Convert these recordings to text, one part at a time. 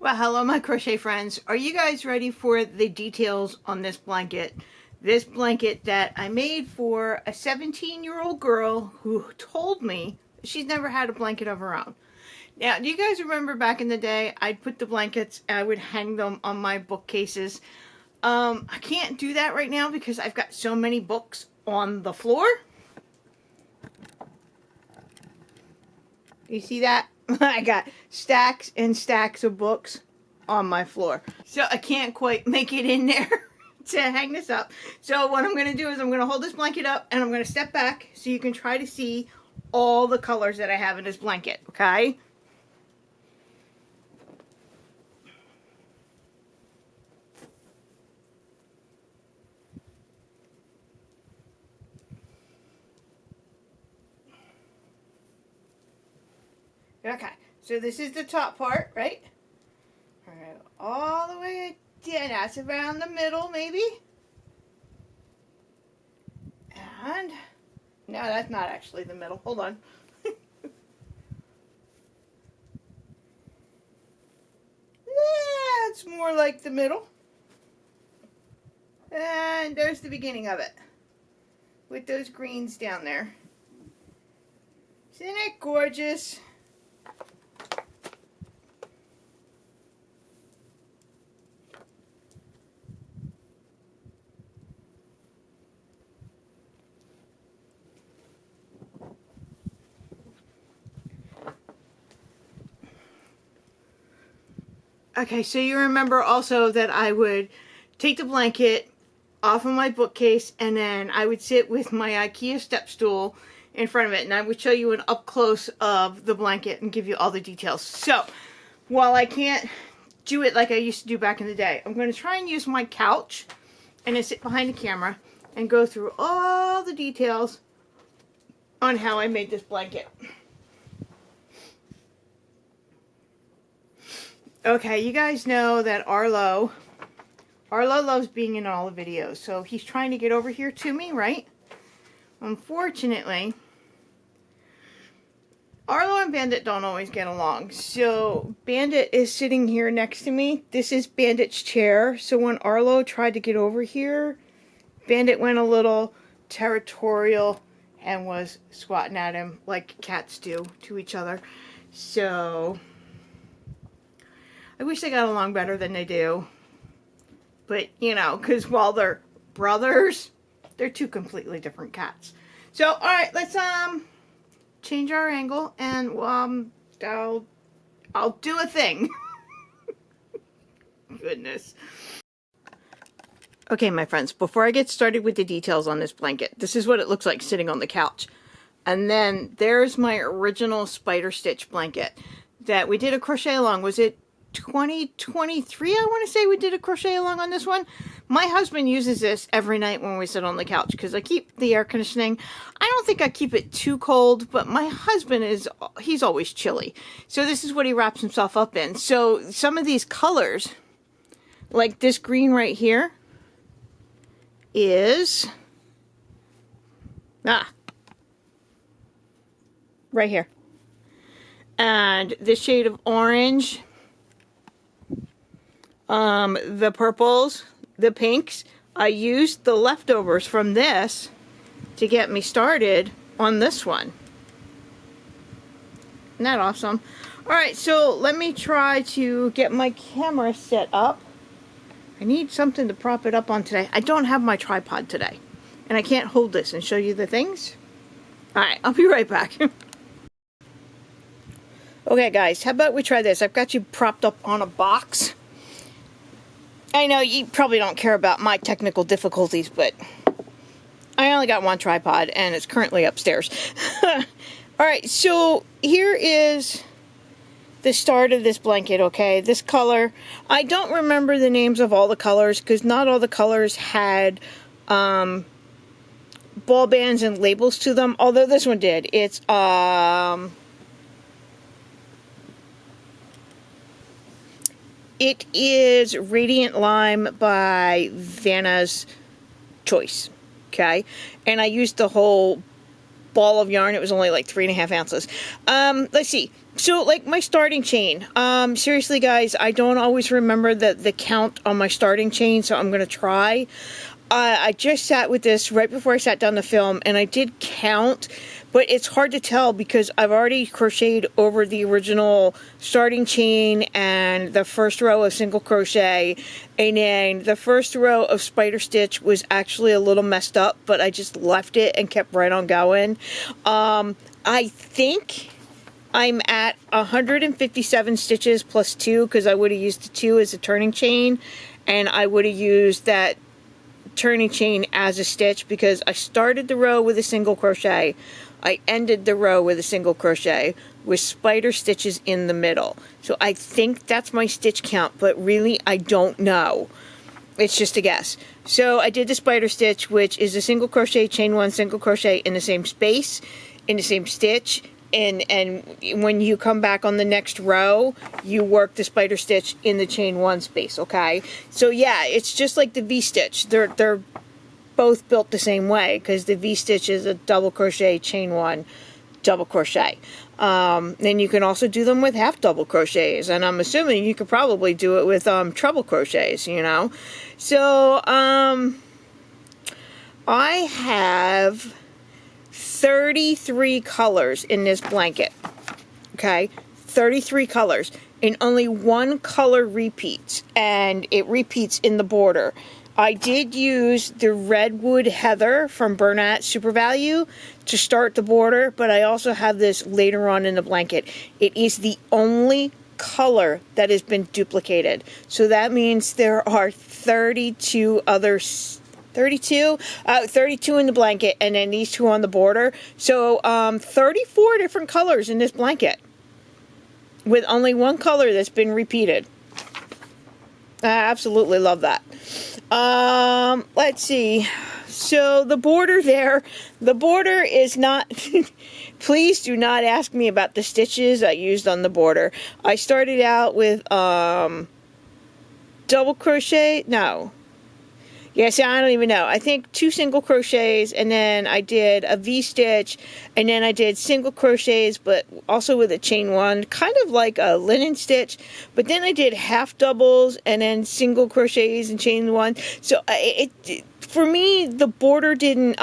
Well, hello my crochet friends. Are you guys ready for the details on this blanket? This blanket that I made for a 17-year-old girl who told me she's never had a blanket of her own. Now, do you guys remember back in the day, I'd put the blankets, I would hang them on my bookcases. I can't do that right now because I've got so many books on the floor. You see that? I got stacks and stacks of books on my floor. So I can't quite make it in there to hang this up. So what I'm going to do is I'm going to hold this blanket up and I'm going to step back so you can try to see all the colors that I have in this blanket, okay? Okay, so this is the top part, right? Alright, all the way down, that's around the middle, maybe. And, no, that's not actually the middle. Hold on. That's more like the middle. And there's the beginning of it. With those greens down there. Isn't it gorgeous? Okay, so you remember also that I would take the blanket off of my bookcase and then I would sit with my IKEA step stool in front of it and I would show you an up close of the blanket and give you all the details. So, while I can't do it like I used to do back in the day, I'm going to try and use my couch and then sit behind the camera and go through all the details on how I made this blanket. Okay, you guys know that Arlo loves being in all the videos, so he's trying to get over here to me, right? Unfortunately, Arlo and Bandit don't always get along, so Bandit is sitting here next to me. This is Bandit's chair, so when Arlo tried to get over here, Bandit went a little territorial and was swatting at him like cats do to each other. So I wish they got along better than they do. But, you know, because while they're brothers, they're two completely different cats. So, alright, let's change our angle and I'll do a thing. Goodness. Okay, my friends, before I get started with the details on this blanket, this is what it looks like sitting on the couch. And then there's my original spider stitch blanket that we did a crochet along. Was it 2023, I want to say we did a crochet along on this one. My husband uses this every night when we sit on the couch because I keep the air conditioning. I don't think I keep it too cold, but my husband he's always chilly. So this is what he wraps himself up in. So some of these colors, like this green right here, is right here. And this shade of orange, the purples, the pinks, I used the leftovers from this to get me started on this one. Isn't that awesome? Alright, so let me try to get my camera set up. I need something to prop it up on today. I don't have my tripod today. And I can't hold this and show you the things. Alright, I'll be right back. Okay guys, how about we try this? I've got you propped up on a box. I know you probably don't care about my technical difficulties, but I only got one tripod and it's currently upstairs. Alright, so here is the start of this blanket, okay? This color, I don't remember the names of all the colors because not all the colors had ball bands and labels to them, although this one did. It's it is Radiant Lime by Vanna's Choice, okay? And I used the whole ball of yarn. It was only like 3.5 ounces. Let's see. So, like, my starting chain. Seriously, guys, I don't always remember the count on my starting chain, so I'm going to try. I just sat with this right before I sat down to film, and I did count, but it's hard to tell because I've already crocheted over the original starting chain and the first row of single crochet, and then the first row of spider stitch was actually a little messed up, but I just left it and kept right on going. I think I'm at 157 stitches plus 2 because I would have used the 2 as a turning chain, and I would have used that turning chain as a stitch because I started the row with a single crochet. I ended the row with a single crochet with spider stitches in the middle. So I think that's my stitch count, but really I don't know. It's just a guess. So I did the spider stitch, which is a single crochet, chain 1, single crochet in the same space, in the same stitch. And when you come back on the next row, you work the spider stitch in the chain 1 space, okay? So yeah, it's just like the V-stitch. They're both built the same way because the V-stitch is a double crochet, chain 1, double crochet. Then you can also do them with half double crochets, and I'm assuming you could probably do it with treble crochets, you know? So I have 33 colors in this blanket, okay? 33 colors, and only one color repeats, and it repeats in the border. I did use the Redwood Heather from Bernat Super Value to start the border, but I also have this later on in the blanket. It is the only color that has been duplicated, so that means there are 32 others. 32 in the blanket, and then these 2 on the border. So 34 different colors in this blanket with only one color that's been repeated. I absolutely love that. Let's see. So the border there, the border is not, please do not ask me about the stitches I used on the border. I started out with double crochet, no. Yeah, see, I don't even know. I think 2 single crochets, and then I did a V-stitch, and then I did single crochets, but also with a chain 1, kind of like a linen stitch. But then I did half doubles, and then single crochets and chain 1. So for me, the border didn't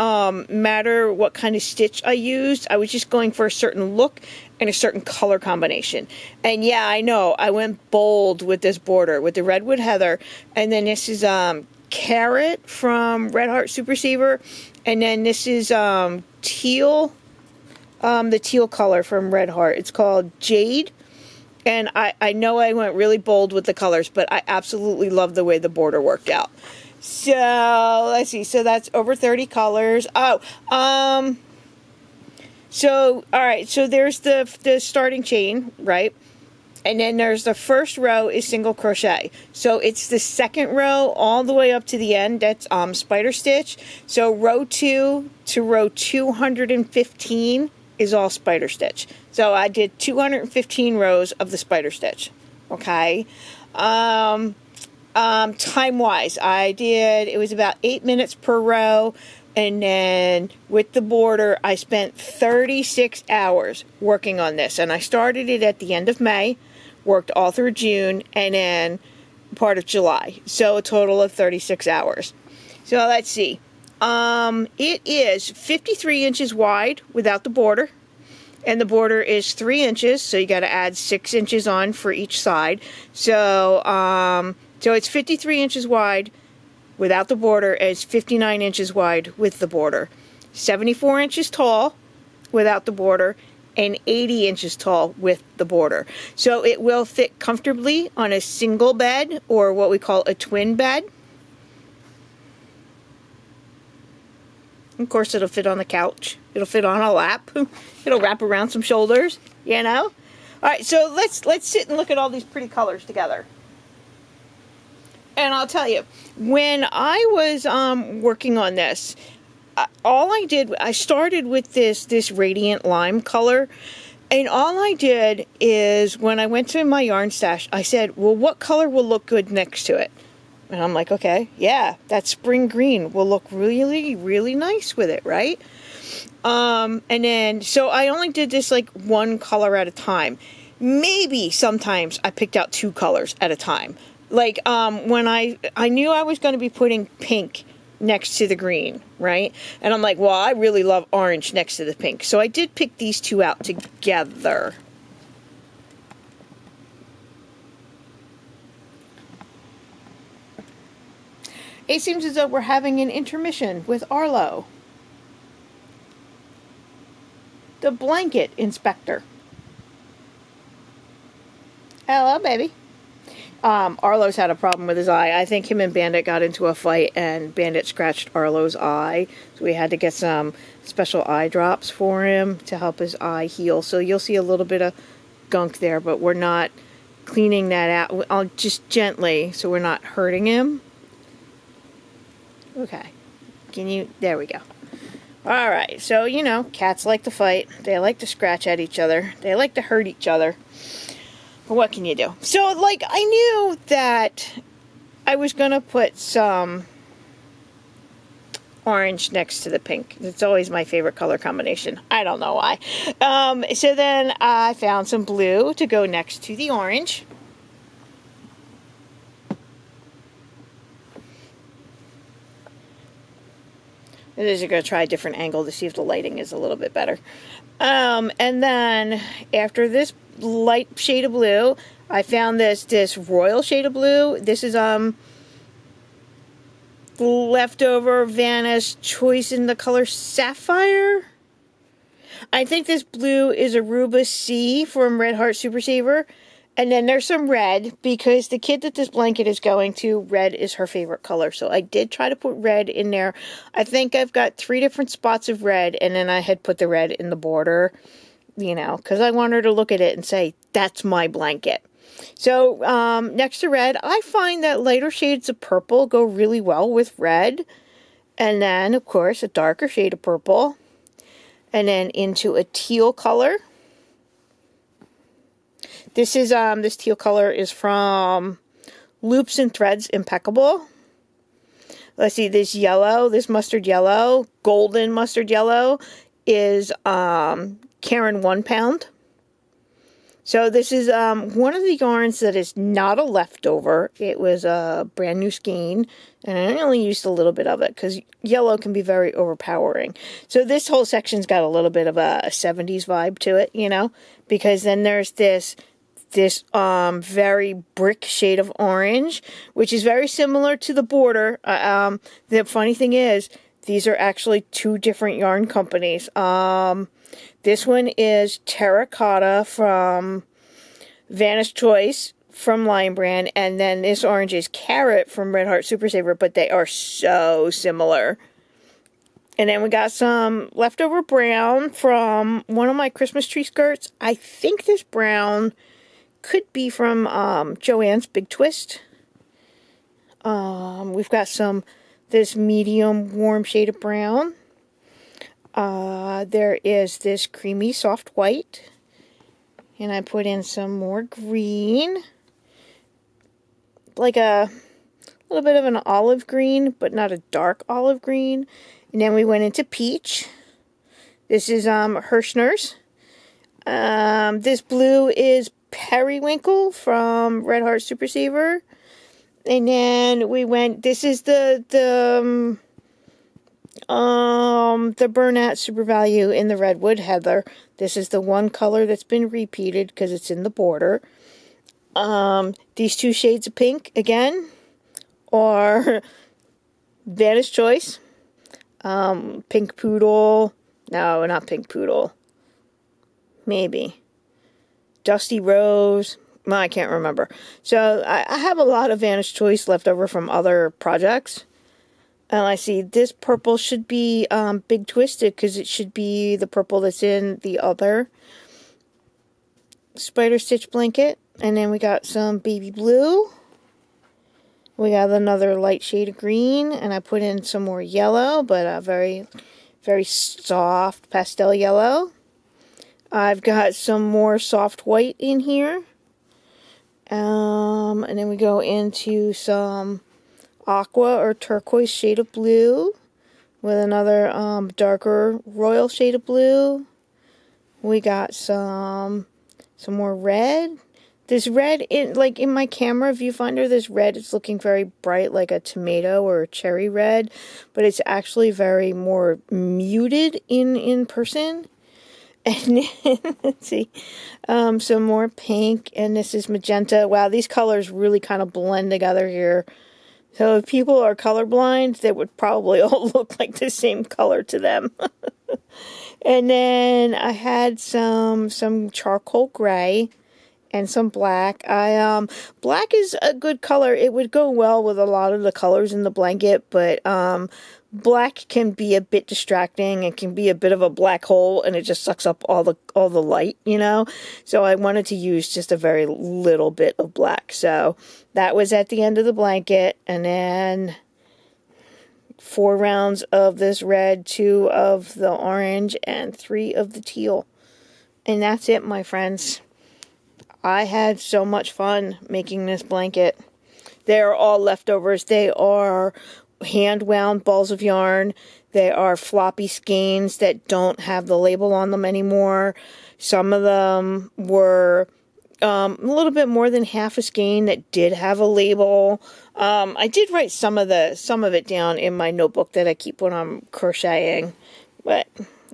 matter what kind of stitch I used. I was just going for a certain look and a certain color combination. And yeah, I know, I went bold with this border, with the Redwood Heather, and then this is Carrot from Red Heart Super Saver, and then this is teal, the teal color from Red Heart. It's called Jade, and I know I went really bold with the colors, but I absolutely love the way the border worked out. So let's see, so that's over 30 colors. So all right, so there's the starting chain, right? And then there's the first row is single crochet. So it's the second row all the way up to the end. That's spider stitch. So row 2 to row 215 is all spider stitch. So I did 215 rows of the spider stitch. Okay. Time wise, it was about 8 minutes per row. And then with the border, I spent 36 hours working on this. And I started it at the end of May. Worked all through June, and then part of July. So a total of 36 hours. So let's see. It is 53 inches wide without the border. And the border is 3 inches, so you got to add 6 inches on for each side. So, so it's 53 inches wide without the border. It's 59 inches wide with the border. 74 inches tall without the border, and 80 inches tall with the border. So it will fit comfortably on a single bed, or what we call a twin bed. Of course, it'll fit on the couch. It'll fit on a lap. It'll wrap around some shoulders, you know? All right, so let's sit and look at all these pretty colors together. And I'll tell you, when I was working on this, all I did, I started with this radiant lime color, and all I did is when I went to my yarn stash, I said, well, what color will look good next to it? And I'm like, okay, yeah, that spring green will look really, really nice with it, right? And then, so I only did this like one color at a time. Maybe sometimes I picked out 2 colors at a time. Like, when I knew I was going to be putting pink next to the green, right? And I'm like, well, I really love orange next to the pink. So I did pick these 2 out together. It seems as though we're having an intermission with Arlo, the blanket inspector. Hello, baby. Arlo's had a problem with his eye. I think him and Bandit got into a fight, and Bandit scratched Arlo's eye. So we had to get some special eye drops for him to help his eye heal. So you'll see a little bit of gunk there, but we're not cleaning that out. I'll just gently, so we're not hurting him. Okay. There we go. Alright, so, you know, cats like to fight. They like to scratch at each other. They like to hurt each other. But what can you do? So, like, I knew that I was going to put some orange next to the pink. It's always my favorite color combination. I don't know why. So then I found some blue to go next to the orange. I'm just going to try a different angle to see if the lighting is a little bit better. And then after this light shade of blue, I found this royal shade of blue. This is leftover Vanna's choice in the color Sapphire. I think this blue is Aruba C from Red Heart Super Saver. And then there's some red, because the kid that this blanket is going to, red is her favorite color. So I did try to put red in there. I think I've got 3 different spots of red, and then I had put the red in the border, you know, because I want her to look at it and say, that's my blanket. So next to red, I find that lighter shades of purple go really well with red. And then, of course, a darker shade of purple. And then into a teal color. This is this teal color is from Loops and Threads Impeccable. Let's see, this yellow, this mustard yellow, golden mustard yellow is Caron 1 pound. So this is one of the yarns that is not a leftover. It was a brand new skein, and I only used a little bit of it because yellow can be very overpowering. So this whole section's got a little bit of a 70s vibe to it, you know, because then there's this very brick shade of orange, which is very similar to the border. The funny thing is, these are actually 2 different yarn companies. This one is Terracotta from Vanna's Choice from Lion Brand, and then this orange is Carrot from Red Heart Super Saver, but they are so similar. And then we got some leftover brown from one of my Christmas tree skirts. I think this brown could be from Joann's Big Twist. We've got this medium warm shade of brown. There is this creamy soft white. And I put in some more green. Like a little bit of an olive green, but not a dark olive green. And then we went into peach. This is Herrschner's. This blue is Periwinkle from Red Heart Super Saver. And then we went, this is the Bernat Super Value in the Redwood Heather. This is the one color that's been repeated because it's in the border. These 2 shades of pink, again, are Vanna's Choice. Pink Poodle. No, not Pink Poodle. Maybe. Dusty Rose. Well, I can't remember. So I have a lot of Vanna's Choice left over from other projects. And I see this purple should be Big Twisted, because it should be the purple that's in the other Spider Stitch blanket. And then we got some baby blue. We got another light shade of green. And I put in some more yellow, but a very, very soft pastel yellow. I've got some more soft white in here. And then we go into some aqua or turquoise shade of blue. with another darker royal shade of blue. We got some more red. This red, in my camera viewfinder, this red is looking very bright, like a tomato or a cherry red, but it's actually very more muted in person. And then, let's see, some more pink, and this is magenta. Wow, these colors really kind of blend together here. So if people are colorblind, they would probably all look like the same color to them. And then I had some charcoal gray and some black. Black is a good color. It would go well with a lot of the colors in the blanket, but black can be a bit distracting. It can be a bit of a black hole, and it just sucks up all the light, you know. So I wanted to use just a very little bit of black. So that was at the end of the blanket, and then 4 rounds of this red, 2 of the orange, and 3 of the teal. And that's it, my friends. I had so much fun making this blanket. They're all leftovers. They are hand-wound balls of yarn. They are floppy skeins that don't have the label on them anymore. Some of them were a little bit more than half a skein that did have a label. I did write some of it down in my notebook that I keep when I'm crocheting, but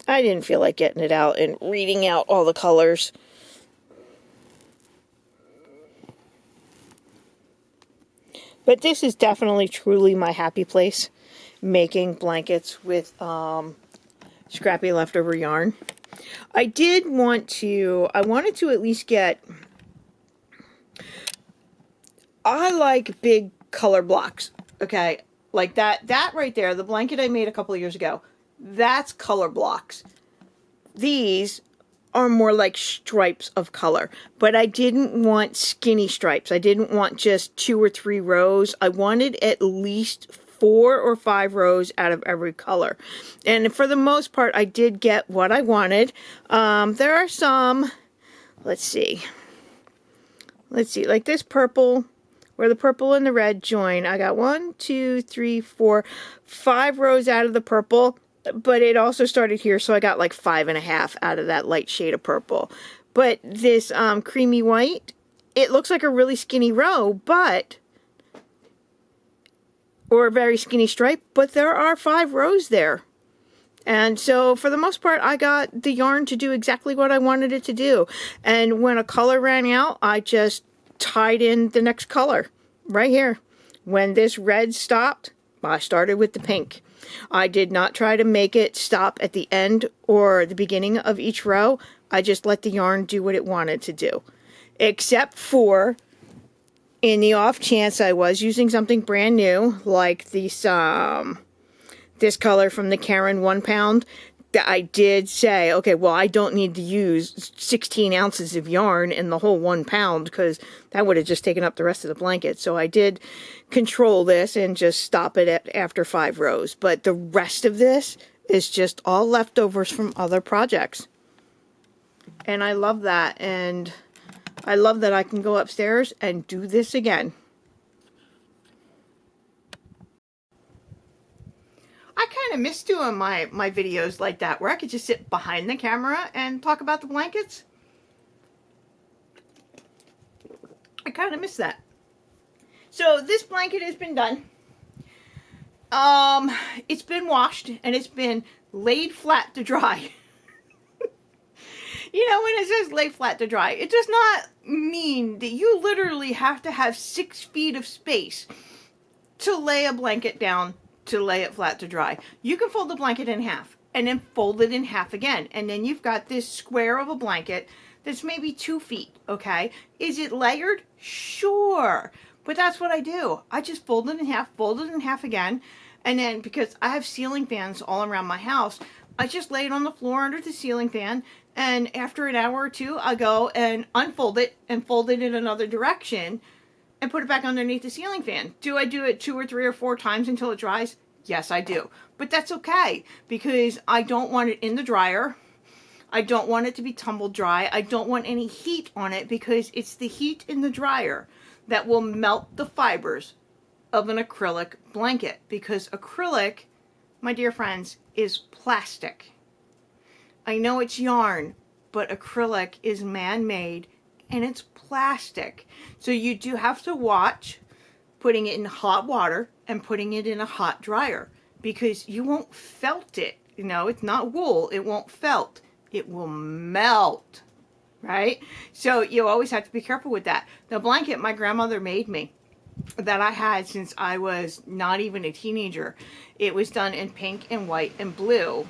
I didn't feel like getting it out and reading out all the colors. But this is definitely truly my happy place, making blankets with scrappy leftover yarn. I wanted to at least get, I like big color blocks, okay? Like that right there, the blanket I made a couple of years ago, that's color blocks. These are more like stripes of color, but I didn't want skinny stripes. I didn't want just 2 or 3 rows. I wanted at least 4 or 5 rows out of every color. And for the most part, I did get what I wanted. There are some, let's see, like this purple, where the purple and the red join. I got 1, 2, 3, 4, 5 rows out of the purple. But it also started here, so I got like 5.5 out of that light shade of purple. But this creamy white, it looks like a really skinny row, or a very skinny stripe, but there are 5 rows there. And so for the most part, I got the yarn to do exactly what I wanted it to do. And when a color ran out, I just tied in the next color right here. When this red stopped, I started with the pink. I did not try to make it stop at the end or the beginning of each row. I just let the yarn do what it wanted to do. Except for, in the off chance I was using something brand new, like this color from the Caron 1 pound, that I did say, okay, well, I don't need to use 16 ounces of yarn in the whole 1 pound, because that would have just taken up the rest of the blanket. So I did control this and just stop it after 5 rows. But the rest of this is just all leftovers from other projects. And I love that. And I love that I can go upstairs and do this again. I kind of miss doing my videos like that, where I could just sit behind the camera and talk about the blankets. I kind of miss that. So this blanket has been done. It's been washed and it's been laid flat to dry. You know, when it says lay flat to dry, it does not mean that you literally have to have 6 feet of space to lay a blanket down to lay it flat to dry. You can fold the blanket in half and then fold it in half again. And then you've got this square of a blanket that's maybe 2 feet, okay? Is it layered? Sure. But that's what I do. I just fold it in half again. And then, because I have ceiling fans all around my house, I just lay it on the floor under the ceiling fan. And after an hour or two, I go and unfold it and fold it in another direction and put it back underneath the ceiling fan. Do I do it 2 or 3 or 4 times until it dries? Yes, I do. But that's okay, because I don't want it in the dryer. I don't want it to be tumble dry. I don't want any heat on it, because it's the heat in the dryer that will melt the fibers of an acrylic blanket, because acrylic my dear friends, is plastic. I know it's yarn, but acrylic is man-made and it's plastic. So you do have to watch putting it in hot water and putting it in a hot dryer, because you won't felt it. You know, it's not wool. It won't felt. It will melt, right? So you always have to be careful with that. The blanket my grandmother made me, that I had since I was not even a teenager. It was done in pink and white and blue.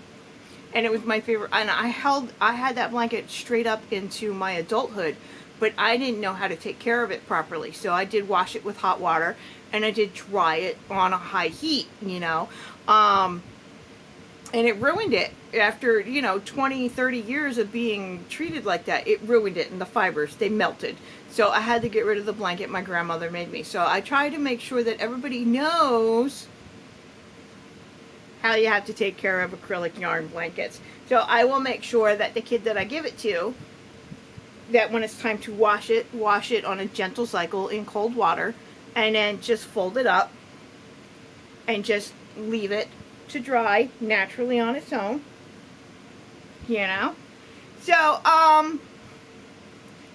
And it was my favorite. And I had that blanket straight up into my adulthood, but I didn't know how to take care of it properly. So I did wash it with hot water, and I did dry it on a high heat, you know. And it ruined it. After, you know, 20, 30 years of being treated like that, it ruined it, and the fibers, they melted. So I had to get rid of the blanket my grandmother made me. So I try to make sure that everybody knows how you have to take care of acrylic yarn blankets. So I will make sure that the kid that I give it to, that when it's time to wash it on a gentle cycle in cold water, and then just fold it up and just leave it to dry naturally on its own, you know. So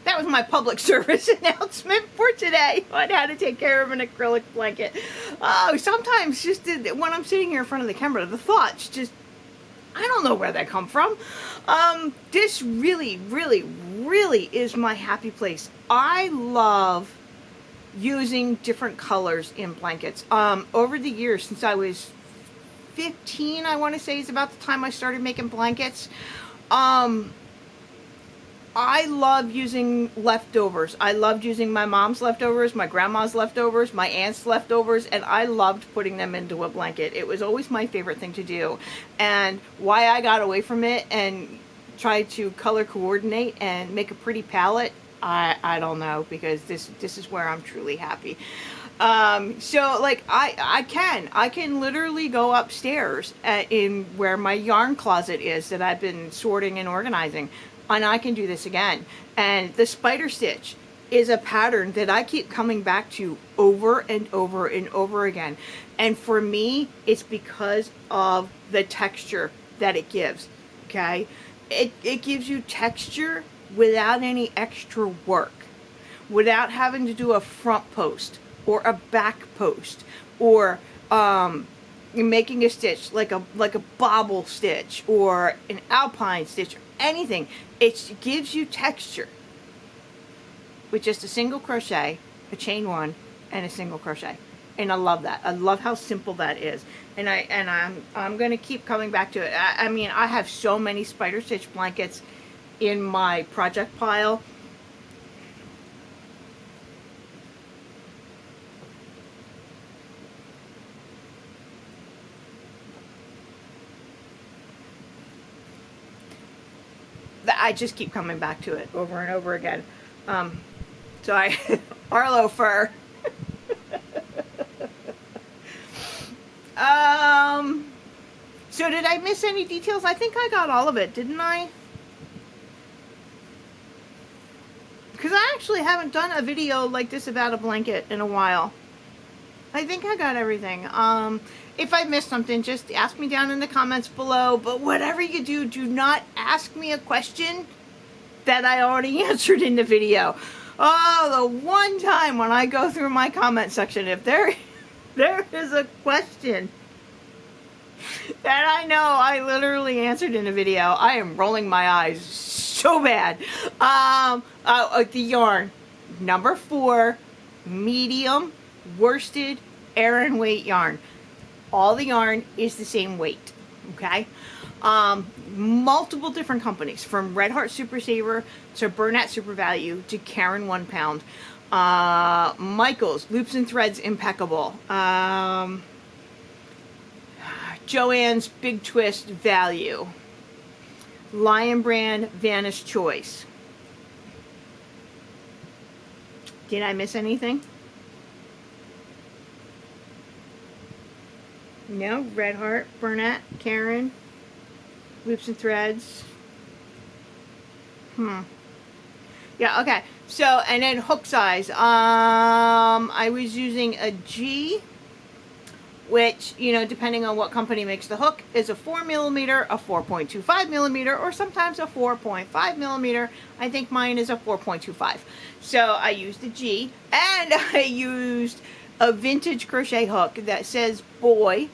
that was my public service announcement for today on how to take care of an acrylic blanket. Oh, sometimes just when I'm sitting here in front of the camera, the thoughts just, I don't know where they come from. This really, really, really is my happy place. I love using different colors in blankets. Over the years, since I was 15, I want to say, is about the time I started making blankets. I love using leftovers. I loved using my mom's leftovers, my grandma's leftovers, my aunt's leftovers, and I loved putting them into a blanket. It was always my favorite thing to do. And why I got away from it and tried to color coordinate and make a pretty palette, I don't know, because this is where I'm truly happy. So like I can literally go upstairs in where my yarn closet is that I've been sorting and organizing, and I can do this again. And the spider stitch is a pattern that I keep coming back to over and over and over again. And for me, it's because of the texture that it gives. Okay, it gives you texture without any extra work, without having to do a front post or a back post, or making a stitch like a bobble stitch or an alpine stitch or anything. It gives you texture with just a single crochet, a chain one, and a single crochet. And I love that. I love how simple that is. And I'm gonna keep coming back to it. I mean, I have so many spider stitch blankets in my project pile. I just keep coming back to it over and over again. So Arlo fur. So did I miss any details? I think I got all of it, didn't I? Because I actually haven't done a video like this about a blanket in a while. I think I got everything. If I missed something, just ask me down in the comments below. But whatever you do, do not ask me a question that I already answered in the video. Oh, the one time when I go through my comment section, if there is a question that I know I literally answered in a video, I am rolling my eyes so bad. The yarn, number 4, medium worsted Aran weight yarn. All the yarn is the same weight, okay? Multiple different companies, from Red Heart Super Saver to Bernat Super Value to Caron 1 pound, Michaels Loops and Threads Impeccable, Joann's Big Twist Value, Lion Brand Vanna's Choice. Did I miss anything? No, Red Heart, Bernat, Caron, Loops and Threads. Yeah, okay. So, and then hook size. I was using a G which, you know, depending on what company makes the hook, is a 4mm, a 4.25mm, or sometimes a 4.5mm. I think mine is a 4.25. So I used the G, and I used a vintage crochet hook that says boy.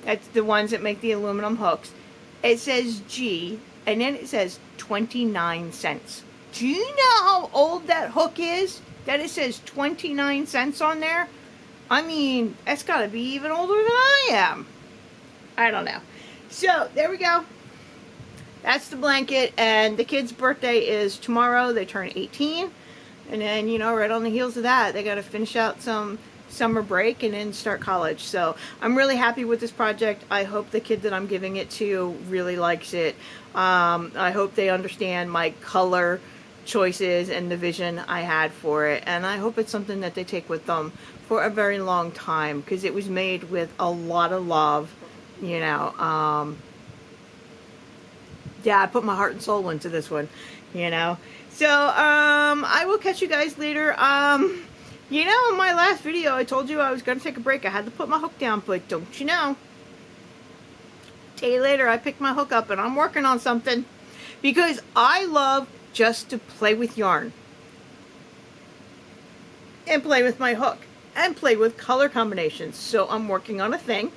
That's the ones that make the aluminum hooks. It says G, and then it says 29 cents. Do you know how old that hook is? That it says 29 cents on there? I mean, that's got to be even older than I am. I don't know. So, there we go. That's the blanket, and the kid's birthday is tomorrow. They turn 18. And then, you know, right on the heels of that, they got to finish out some summer break and then start college. So I'm really happy with this project. I hope the kid that I'm giving it to really likes it. I hope they understand my color choices and the vision I had for it, and I hope it's something that they take with them for a very long time, because it was made with a lot of love, you know. Yeah, I put my heart and soul into this one, you know. So I will catch you guys later. You know, in my last video, I told you I was going to take a break. I had to put my hook down, but don't you know? Day later, I picked my hook up, and I'm working on something. Because I love just to play with yarn. And play with my hook. And play with color combinations. So I'm working on a thing.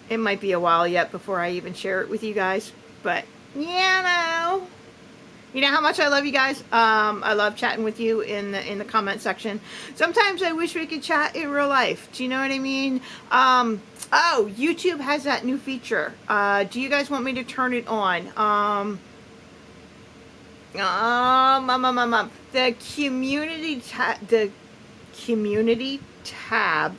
It might be a while yet before I even share it with you guys. But, you know. You know how much I love you guys. I love chatting with you in the comment section. Sometimes I wish we could chat in real life. Do you know what I mean? Oh, YouTube has that new feature. Do you guys want me to turn it on? The community tab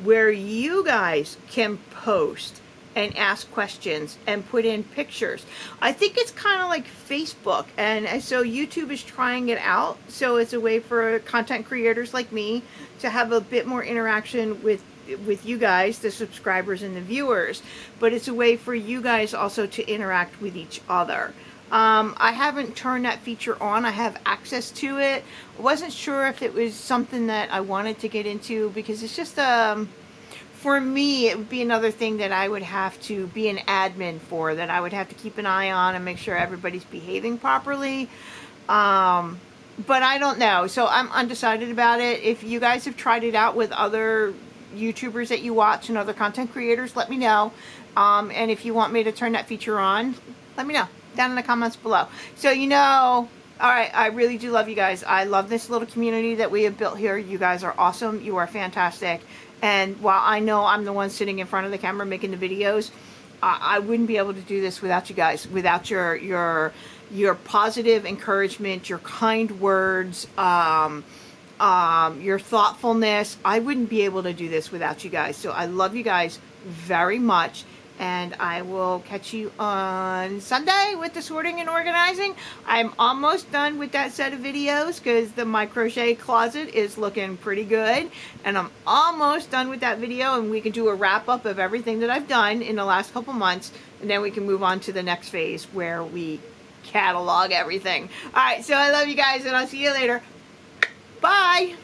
where you guys can post and ask questions and put in pictures. I think it's kind of like Facebook, and so YouTube is trying it out. So it's a way for content creators like me to have a bit more interaction with you guys, the subscribers and the viewers. But it's a way for you guys also to interact with each other. I haven't turned that feature on. I have access to it. I wasn't sure if it was something that I wanted to get into, because it's just for me, it would be another thing that I would have to be an admin for, that I would have to keep an eye on and make sure everybody's behaving properly. But I don't know. So I'm undecided about it. If you guys have tried it out with other YouTubers that you watch and other content creators, let me know. And if you want me to turn that feature on, let me know down in the comments below. So, you know, all right, I really do love you guys. I love this little community that we have built here. You guys are awesome. You are fantastic. And while I know I'm the one sitting in front of the camera making the videos, I wouldn't be able to do this without you guys, without your positive encouragement, your kind words, your thoughtfulness. I wouldn't be able to do this without you guys. So I love you guys very much. And I will catch you on Sunday with the sorting and organizing. I'm almost done with that set of videos, because my crochet closet is looking pretty good. And I'm almost done with that video, and we can do a wrap up of everything that I've done in the last couple months. And then we can move on to the next phase where we catalog everything. Alright, so I love you guys, and I'll see you later. Bye!